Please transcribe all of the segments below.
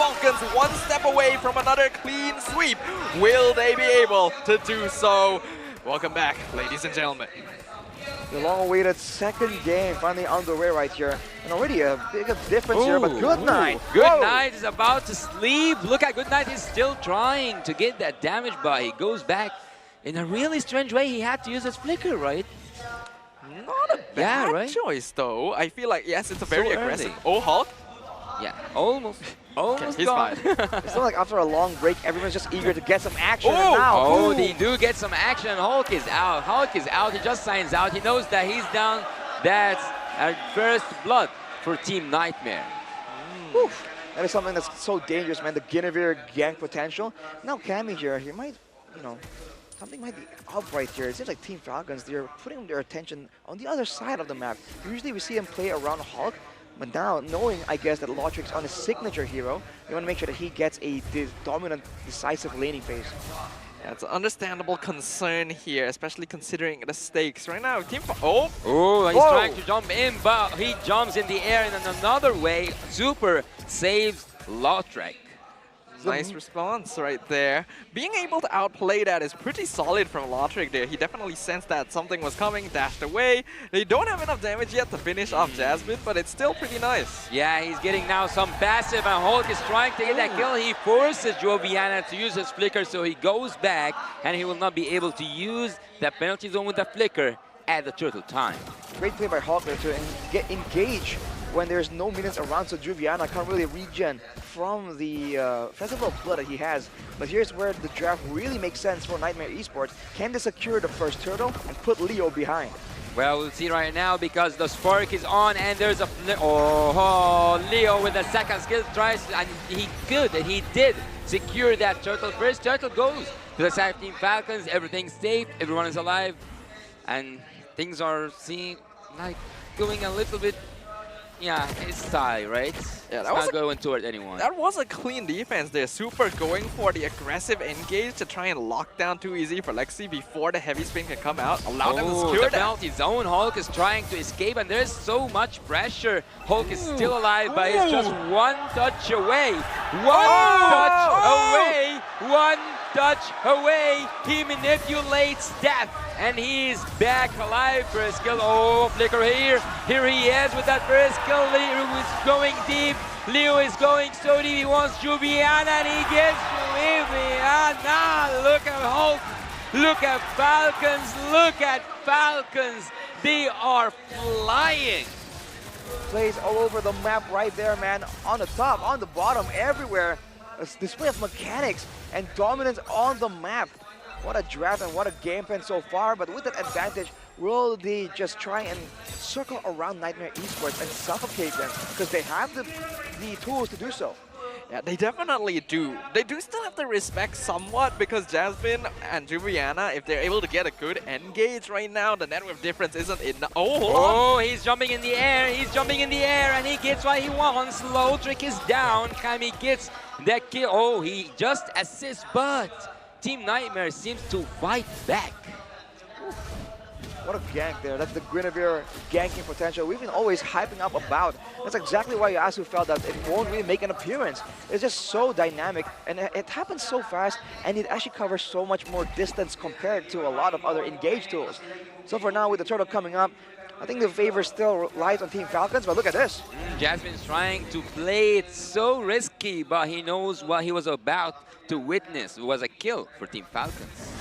Falcons one step away from another clean sweep. Will they be able to do so? Welcome back, ladies and gentlemen. The long-awaited second game finally underway right here. And already a big difference here, but Goodnight. Goodnight is about to sleep. Look at Goodnight, he's still trying to get that damage, but he goes back in a really strange way. He had to use his flicker, right? Not a bad choice, though. I feel like, yes, it's a very aggressive. Oh, Hulk? Yeah, almost. Almost he's gone. fine. It's not like after a long break, everyone's just eager to get some action. Oh, and now, oh, they do get some action. Hulk is out. Hulk is out. He just signs out. He knows that he's down. That's a first blood for Team Nightmare. That is something that's so dangerous, man. The Guinevere gank potential. Now Cammy here, he might, you know, something might be up right here. It seems like Team Falcons, they're putting their attention on the other side of the map. Usually we see him play around Hulk, but now, knowing, I guess, that Lautric's on his signature hero, they want to make sure that he gets a dominant, decisive laning phase. Yeah, it's an understandable concern here, especially considering the stakes. Right now, Team he's trying to jump in, but he jumps in the air in another way. Super saves Lautric. Nice response right there. Being able to outplay that is pretty solid from Lautric there. He definitely sensed that something was coming, dashed away. They don't have enough damage yet to finish off Jasmine, but it's still pretty nice. Yeah, he's getting now some passive, and Hulk is trying to get that kill. He forces Joviana to use his flicker, so he goes back, and he will not be able to use the penalty zone with the flicker at the turtle time. Great play by Hulk there to get engaged when there's no minions around, so Juviana can't really regen from the Festival of Blood that he has. But here's where the draft really makes sense for Nightmare Esports. Can they secure the first turtle and put Leo behind? Well, we'll see right now because the spark is on and there's a... Leo with the second skill tries, and he did secure that turtle. First turtle goes to the side of Team Falcons. Everything's safe, everyone is alive, and things are going a little bit. Yeah, it's tie, right? Yeah, that was not going toward anyone. That was a clean defense there. Super going for the aggressive engage to try and lock down too easy for Lexi before the heavy spin can come out. Allow them to secure the penalty zone. Hulk is trying to escape, and there's so much pressure. Hulk is still alive, but he's just one touch away. One touch away. He manipulates death, and he's back alive for a skill. Oh, flicker here. Here he is with that first skill. Leo is going deep. Leo is going so deep. He wants Juviana, and he gets Juviana. Look at Hulk. Look at Falcons. Look at Falcons. They are flying. Plays all over the map right there, man. On the top, on the bottom, everywhere. A display of mechanics and dominance on the map. What a draft and what a game plan so far, but with that advantage, will they just try and circle around Nightmare Esports and suffocate them? Because they have the tools to do so. Yeah, they definitely do. They do still have to respect somewhat because Jasmine and Juviana, if they're able to get a good engage right now, the net worth difference isn't enough. Oh, he's jumping in the air. He's jumping in the air, and he gets what he wants. Lautric is down. Kami gets that kill. Oh, he just assists, but Team Nightmare seems to fight back. What a gank there. That's the Guinevere ganking potential we've been always hyping up about. That's exactly why Yasu felt that it won't really make an appearance. It's just so dynamic, and it happens so fast, and it actually covers so much more distance compared to a lot of other engage tools. So for now, with the turtle coming up, I think the favor still lies on Team Falcons, but look at this. Jasmine's trying to play it so risky, but he knows what he was about to witness. It was a kill for Team Falcons.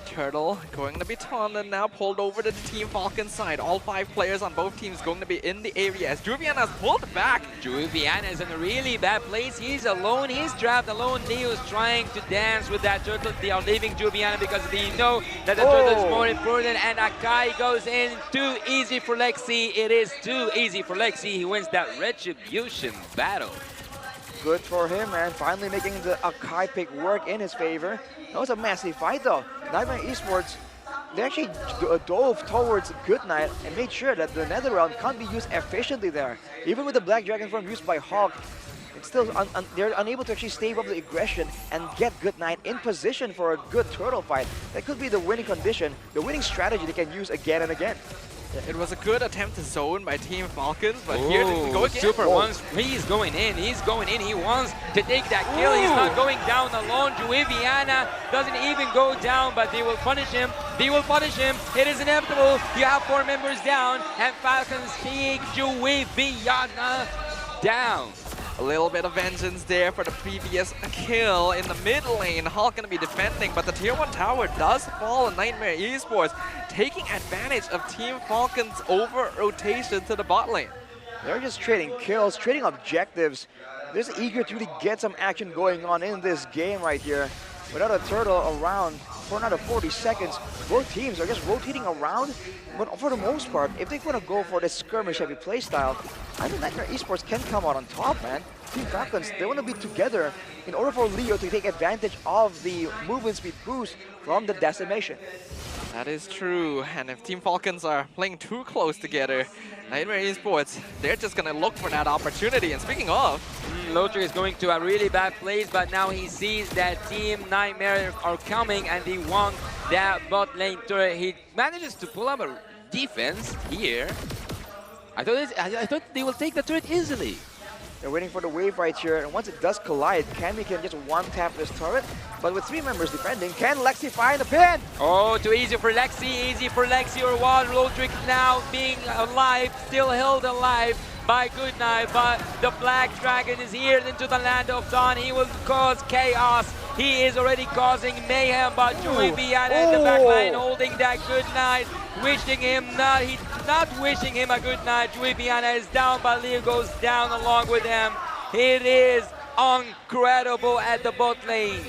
Turtle going to be taunted now, pulled over to the Team Falcon side. All 5 players on both teams going to be in the area as Juviana's pulled back. Juviana is in a really bad place. He's alone. He's trapped alone. Leo's trying to dance with that turtle. They are leaving Juviana because they know that the turtle is more important. And Akai goes in. Too easy for Lexi. It is too easy for Lexi. He wins that Retribution battle. Good for him, man. Finally making the Akai pick work in his favor. That was a massive fight, though. Nightmare Esports, they actually dove towards Goodnight and made sure that the Nether Realm can't be used efficiently there. Even with the Black Dragon form used by Hawk, it's still they're unable to actually stave off the aggression and get Goodnight in position for a good turtle fight. That could be the winning condition, the winning strategy they can use again and again. It was a good attempt to zone by Team Falcons, but here we go again. Super wants, he's going in, he wants to take that kill, he's not going down alone. Viana doesn't even go down, but they will punish him, it is inevitable. You have 4 members down, and Falcons take Viana down. A little bit of vengeance there for the previous kill in the mid lane. Hulk going to be defending, but the tier 1 tower does fall on NIGHTMARE Esports, taking advantage of Team Falcon's over-rotation to the bot lane. They're just trading kills, trading objectives. They're just eager to really get some action going on in this game right here. Without a turtle around for another 40 seconds, both teams are just rotating around. But for the most part, if they want to go for this skirmish-heavy playstyle, I think NIGHTMARE Esports can come out on top, man. Team Falcons, they want to be together in order for Leo to take advantage of the movement speed boost from the decimation. That is true, and if Team Falcons are playing too close together, NIGHTMARE Esports, they're just going to look for that opportunity. And speaking of, Lotric is going to a really bad place, but now he sees that Team NIGHTMARE are coming and they want that bot lane turret. He manages to pull up a defense here. I thought they will take the turret easily. They're waiting for the wave right here, and once it does collide, Cammy can just one-tap this turret. But with 3 members defending, can Lexi find the pin? Oh, too easy for Lexi or what? Lotric now being alive, still held alive by Goodnight, but the Black Dragon is here into the land of Dawn. He will cause chaos. He is already causing mayhem, but Viana in the back line holding that Goodnight, wishing him not wishing him a good night. Viana is down, but Leo goes down along with him. It is incredible at the bot lane.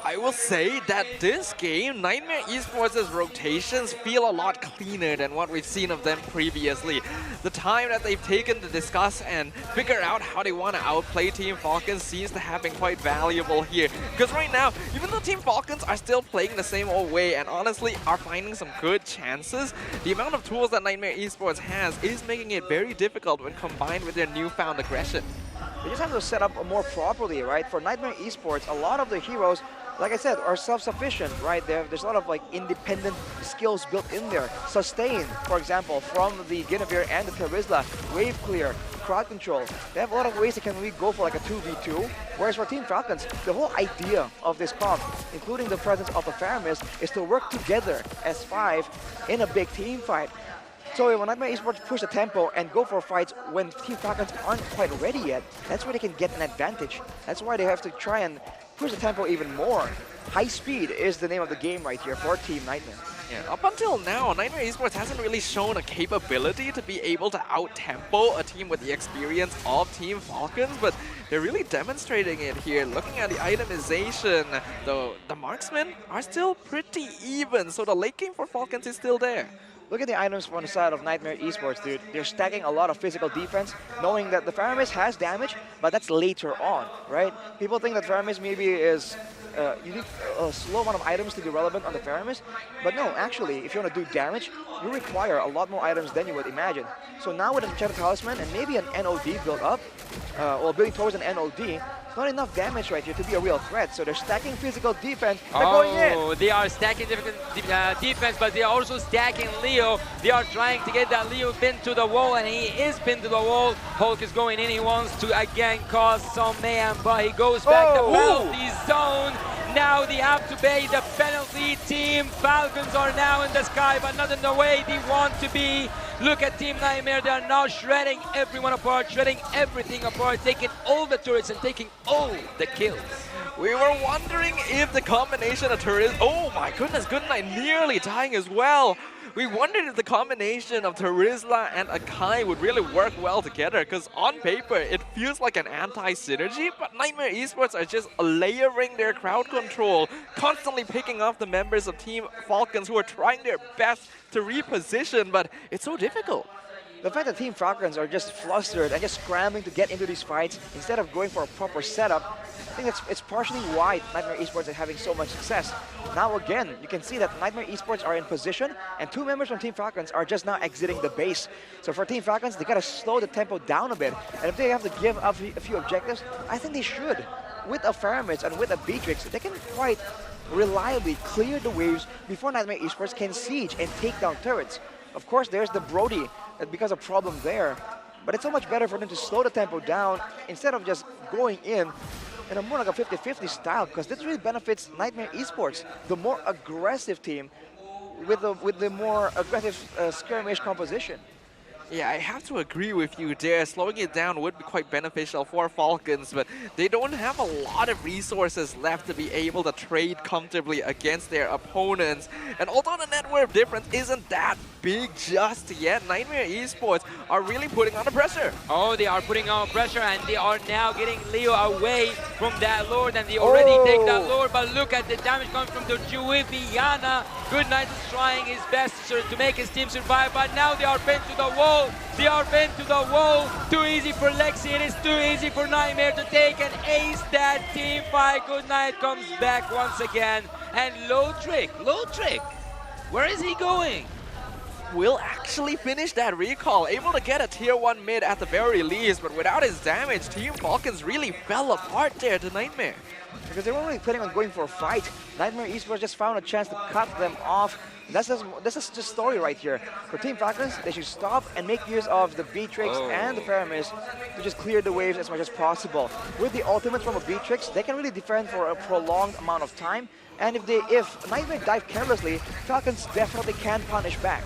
I will say that this game, NIGHTMARE Esports' rotations feel a lot cleaner than what we've seen of them previously. The time that they've taken to discuss and figure out how they want to outplay Team Falcons seems to have been quite valuable here. Because right now, even though Team Falcons are still playing the same old way and honestly are finding some good chances, the amount of tools that NIGHTMARE Esports has is making it very difficult when combined with their newfound aggression. They just have to set up more properly, right? For NIGHTMARE Esports, a lot of the heroes, like I said, are self-sufficient, right? There's a lot of like independent skills built in there. Sustain, for example, from the Guinevere and the Terizla, wave clear, crowd control. They have a lot of ways they can really go for like a 2v2. Whereas for Team Falcons, the whole idea of this comp, including the presence of the Faramis, is to work together as 5 in a big team fight. So when NIGHTMARE Esports push the tempo and go for fights when Team Falcons aren't quite ready yet, that's where they can get an advantage. That's why they have to try and push the tempo even more. High speed is the name of the game right here for Team NIGHTMARE. Yeah, up until now, NIGHTMARE Esports hasn't really shown a capability to be able to out-tempo a team with the experience of Team Falcons, but they're really demonstrating it here. Looking at the itemization, the marksmen are still pretty even, so the late game for Falcons is still there. Look at the items from the side of NIGHTMARE Esports, dude. They're stacking a lot of physical defense, knowing that the Faramis has damage, but that's later on, right? People think that Faramis maybe is, you need a slow amount of items to be relevant on the Faramis, but no, actually, if you want to do damage, you require a lot more items than you would imagine. So now with an Enchanted Talisman and maybe an NOD built up, or building towards an NOD, not enough damage right here to be a real threat. So they're stacking physical defense. They're going in. They are stacking defense, but they are also stacking Leo. They are trying to get that Leo pinned to the wall, and he is pinned to the wall. Hulk is going in. He wants to again cause some mayhem, but he goes back. The penalty zone. Now they have to pay the penalty. Team Falcons are now in the sky, but not in the way they want to be. Look at Team NIGHTMARE. They are now shredding everyone apart, shredding everything apart, taking all the turrets and taking all the kills. We were wondering if the combination of turrets... Oh my goodness, Goodnight nearly dying as well. We wondered if the combination of Terizla and Akai would really work well together, because on paper it feels like an anti-synergy, but NIGHTMARE Esports are just layering their crowd control, constantly picking off the members of Team Falcons who are trying their best to reposition, but it's so difficult. The fact that Team Falcons are just flustered and just scrambling to get into these fights instead of going for a proper setup, I think it's partially why NIGHTMARE Esports is having so much success. Now again, you can see that NIGHTMARE Esports are in position and 2 members from Team Falcons are just now exiting the base. So for Team Falcons, they gotta slow the tempo down a bit. And if they have to give up a few objectives, I think they should. With a Faramis and with a Beatrix, they can quite reliably clear the waves before NIGHTMARE Esports can siege and take down turrets. Of course, there's the Brody that becomes a problem there. But it's so much better for them to slow the tempo down instead of just going in a more like a 50-50 style, because this really benefits Nightmare Esports. The more aggressive team with the more aggressive skirmish composition. Yeah, I have to agree with you there. Slowing it down would be quite beneficial for Falcons, but they don't have a lot of resources left to be able to trade comfortably against their opponents. And although the net worth difference isn't that big just yet, Nightmare Esports are really putting on the pressure. Oh, they are putting on pressure, and they are now getting Leo away from that Lord, and they already take that Lord, but look at the damage coming from the Juiviana. Good Knight is trying his best to make his team survive, but now they are pinned to the wall. They are pinned to the wall. Too easy for Lexi. It is too easy for Nightmare to take and ace that team fight. Good Knight comes back once again. And Low Trick, where is he going? Will actually finish that recall, able to get a tier 1 mid at the very least, but without his damage, Team Falcons really fell apart there to Nightmare. Because they weren't really planning on going for a fight. Nightmare Esports just found a chance to cut them off. This is the story right here. For Team Falcons, they should stop and make use of the Beatrix and the Paramis to just clear the waves as much as possible. With the ultimate from a Beatrix, they can really defend for a prolonged amount of time. And if Nightmare dive carelessly, Falcons definitely can punish back.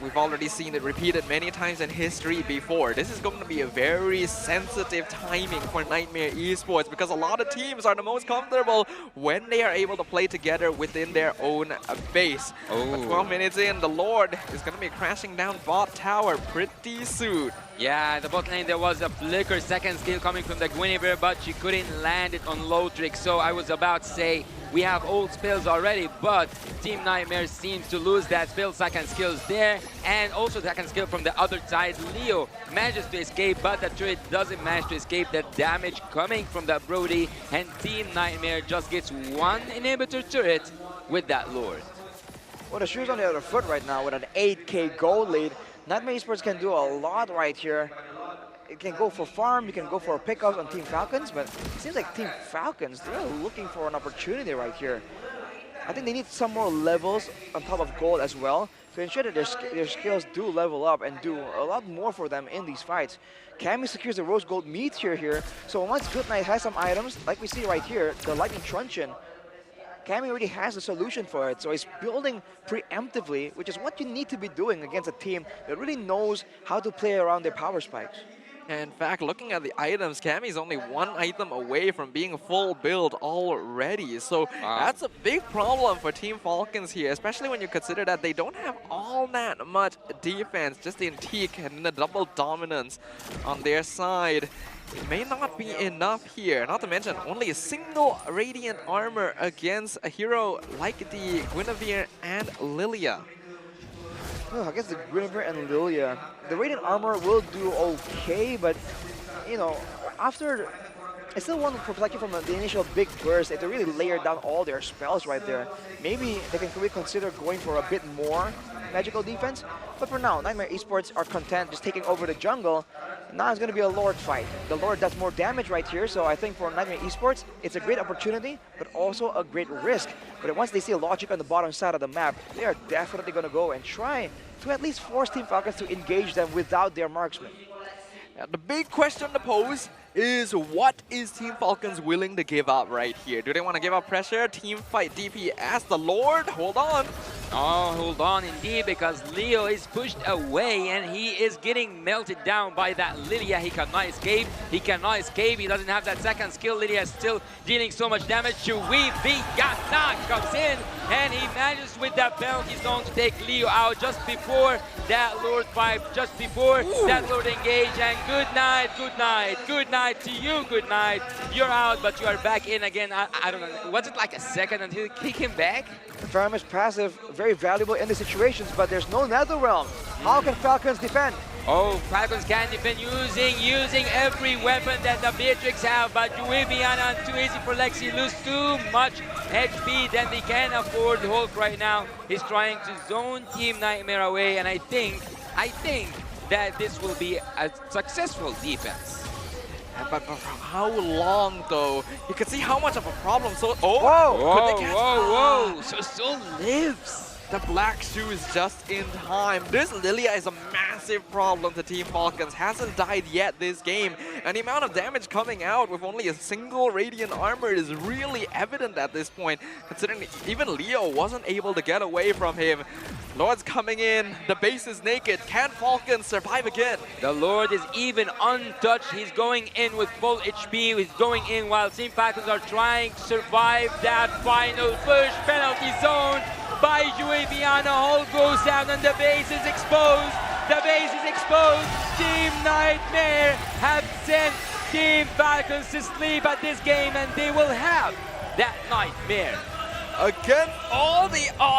We've already seen it repeated many times in history before. This is going to be a very sensitive timing for Nightmare Esports because a lot of teams are the most comfortable when they are able to play together within their own base. But 12 minutes in, the Lord is going to be crashing down bot tower pretty soon. Yeah, the bot lane, there was a flicker second skill coming from the Guinevere, but she couldn't land it on Low Trick. So I was about to say, we have old spells already, but Team Nightmare seems to lose that spell second skills there, and also second skill from the other side. Leo manages to escape, but the turret doesn't manage to escape the damage coming from that Brody, and Team Nightmare just gets one inhibitor turret with that Lord. Well, the shoe's on the other foot right now with an 8k gold lead. Nightmare Esports can do a lot right here. It can go for farm, you can go for pickups on Team Falcons, but it seems like Team Falcons, they're looking for an opportunity right here. I think they need some more levels on top of gold as well to ensure that their skills do level up and do a lot more for them in these fights. Cammy secures the Rose Gold Meteor here, so once Good Knight has some items, like we see right here, the Lightning Truncheon, Cammy already has a solution for it, so he's building preemptively, which is what you need to be doing against a team that really knows how to play around their power spikes. In fact, looking at the items, Cammy's only one item away from being full build already. So that's a big problem for Team Falcons here, especially when you consider that they don't have all that much defense, just in Teak and the double dominance on their side. It may not be enough here, not to mention only a single Radiant armor against a hero like the Guinevere and Lilia. I guess the Guinevere and Lilia, the Radiant armor will do okay, but you know, after I still want to protect you from the initial big burst. They really layer down all their spells right there. Maybe they can really consider going for a bit more magical defense. But for now, Nightmare Esports are content just taking over the jungle. Now it's going to be a Lord fight. The Lord does more damage right here, so I think for Nightmare Esports, it's a great opportunity, but also a great risk. But once they see Logic on the bottom side of the map, they are definitely going to go and try to at least force Team Falcons to engage them without their marksman. The big question to pose is, what is Team Falcons willing to give up right here? Do they want to give up pressure? Team fight DPS, the Lord, hold on. Oh, hold on indeed, because Leo is pushed away and he is getting melted down by that Lilia. He cannot escape. He cannot escape. He doesn't have that second skill. Lilia is still dealing so much damage. Juiviana comes in and he manages with that penalty zone to take Leo out just before that Lord fight, just before that Lord engage. And good night, good night, good night to you, good night. You're out, but you are back in again. I don't know. Was it like a second until he came back? Faramis passive, very valuable in the situations, but there's no Netherrealm. How can Falcons defend? Oh, Falcons can defend using every weapon that the Beatrix have, but Juiviana too easy for Lexi, lose too much HP than they can afford. Hulk right now is trying to zone Team Nightmare away, and I think that this will be a successful defense. But for how long, though? You can see how much of a problem. So, whoa! So lives. the black shoes just in time. This Lilia is a massive problem to Team Falcons. Hasn't died yet this game. And the amount of damage coming out with only a single Radiant armor is really evident at this point, considering even Leo wasn't able to get away from him. Lord's coming in. The base is naked. Can Falcons survive again? The Lord is even untouched. He's going in with full HP. He's going in while Team Falcons are trying to survive that final push. Penalty zone by Jueviana. Hole goes down and the base is exposed. The base is exposed. Team Nightmare have sent Team Falcons to sleep at this game, and they will have that nightmare. Against all the odds.